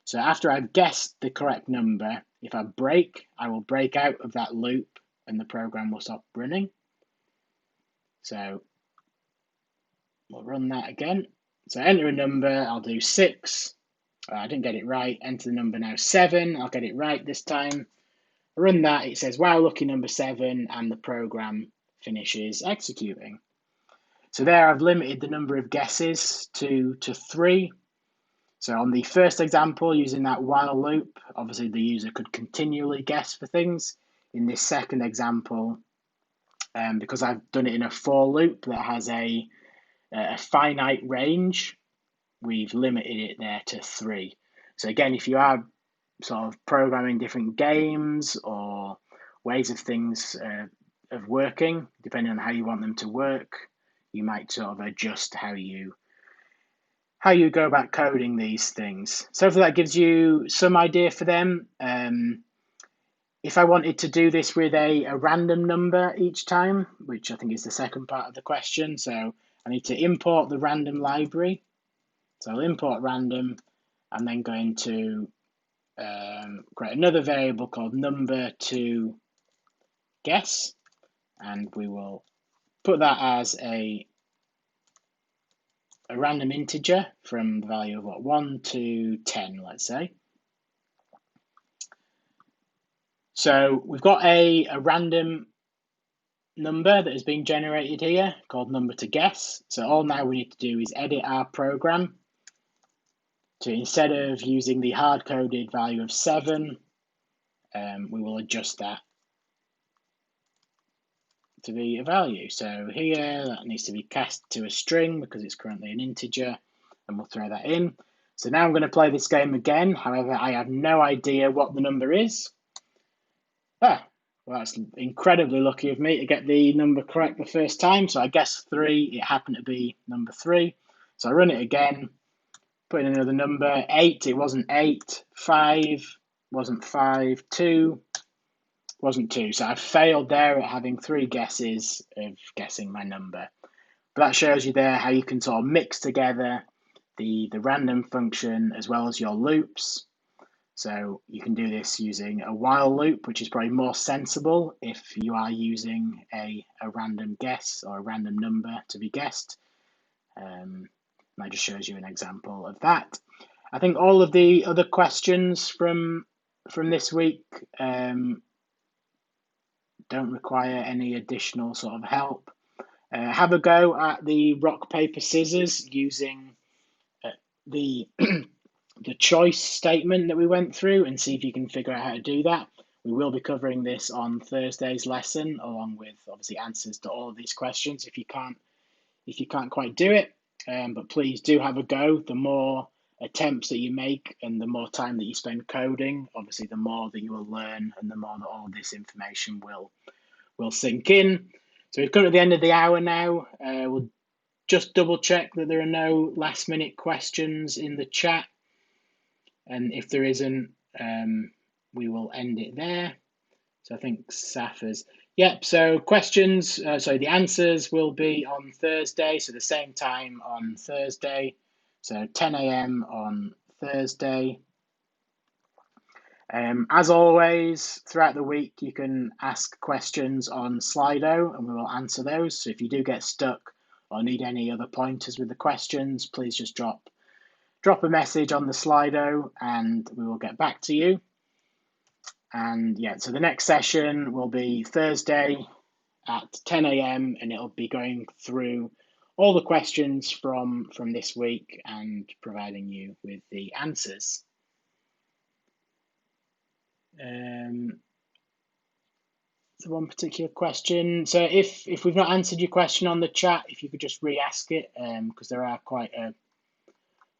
So after I've guessed the correct number, if I break, I will break out of that loop and the program will stop running. So we'll run that again. So enter a number, I'll do 6. I didn't get it right. Enter the number now 7. I'll get it right this time. Run that, it says, wow, lucky number 7, and the program finishes executing. So there I've limited the number of guesses to 3. So on the first example, using that while loop, obviously the user could continually guess for things. In this second example, because I've done it in a for loop that has a finite range, we've limited it there to 3. So again, if you are sort of programming different games or ways of things of working, depending on how you want them to work, you might sort of adjust how you go about coding these things. So hopefully that gives you some idea for them. If I wanted to do this with a random number each time, which I think is the second part of the question, so I need to import the random library. So I'll import random and then going to create another variable called number to guess, and we will put that as a random integer from the value of 1 to 10, let's say. So we've got a random number that has been generated here called number to guess. So all now we need to do is edit our program to, instead of using the hard-coded value of 7, we will adjust that to be a value. So here that needs to be cast to a string because it's currently an integer, and we'll throw that in. So now I'm going to play this game again. However, I have no idea what the number is. Well, Well, that's incredibly lucky of me to get the number correct the first time. So I guessed 3, it happened to be number 3. So I run it again, put in another number. 8, it wasn't 8. 5, wasn't 5. 2, wasn't 2. So I failed there at having 3 guesses of guessing my number. But that shows you there how you can sort of mix together the random function as well as your loops. So you can do this using a while loop, which is probably more sensible if you are using a random guess or a random number to be guessed. That just shows you an example of that. I think all of the other questions from this week don't require any additional sort of help. Have a go at the rock, paper, scissors using the the choice statement that we went through and see if you can figure out how to do that. We will be covering this on Thursday's lesson, along with obviously answers to all of these questions if you can't quite do it. But please do have a go. The more attempts that you make and the more time that you spend coding, obviously the more that you will learn and the more that all of this information will sink in. So we've come to the end of the hour now. We'll just double check that there are no last minute questions in the chat. And if there isn't, we will end it there. So I think Safa's. Yep, so questions, the answers will be on Thursday, so the same time on Thursday, so 10 a.m. on Thursday. As always, throughout the week, you can ask questions on Slido and we will answer those. So if you do get stuck or need any other pointers with the questions, please just drop a message on the Slido and we will get back to you. And yeah, so the next session will be Thursday at 10 a.m. and it'll be going through all the questions from this week and providing you with the answers. So one particular question. So if we've not answered your question on the chat, if you could just re-ask it, because there are quite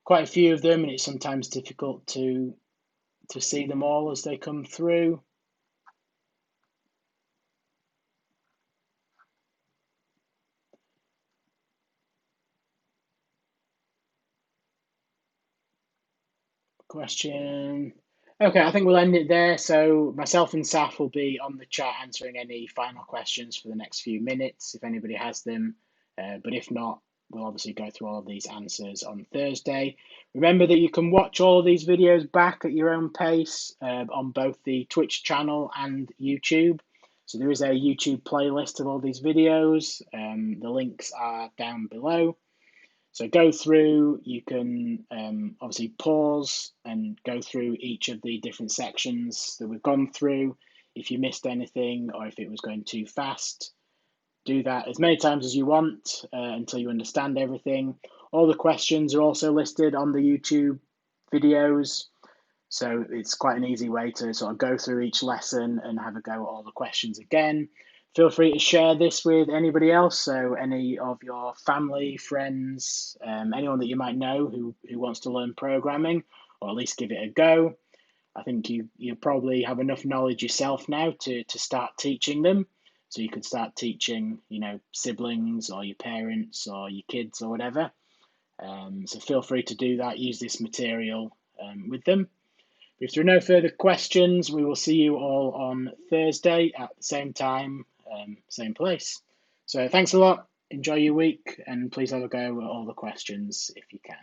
a few of them, and it's sometimes difficult to see them all as they come through. Question. Okay, I think we'll end it there. So myself and Saf will be on the chat answering any final questions for the next few minutes if anybody has them. But if not, we'll obviously go through all of these answers on Thursday. Remember that you can watch all of these videos back at your own pace on both the Twitch channel and YouTube. So there is a YouTube playlist of all these videos. The links are down below. So go through, you can obviously pause and go through each of the different sections that we've gone through. If you missed anything or if it was going too fast, do that as many times as you want until you understand everything. All the questions are also listed on the YouTube videos. So it's quite an easy way to sort of go through each lesson and have a go at all the questions again. Feel free to share this with anybody else, so any of your family, friends, anyone that you might know who wants to learn programming, or at least give it a go. I think you probably have enough knowledge yourself now to start teaching them. So you could start teaching, siblings or your parents or your kids or whatever. So feel free to do that. Use this material with them. If there are no further questions, we will see you all on Thursday at the same time, same place. So thanks a lot. Enjoy your week and please have a go at all the questions if you can.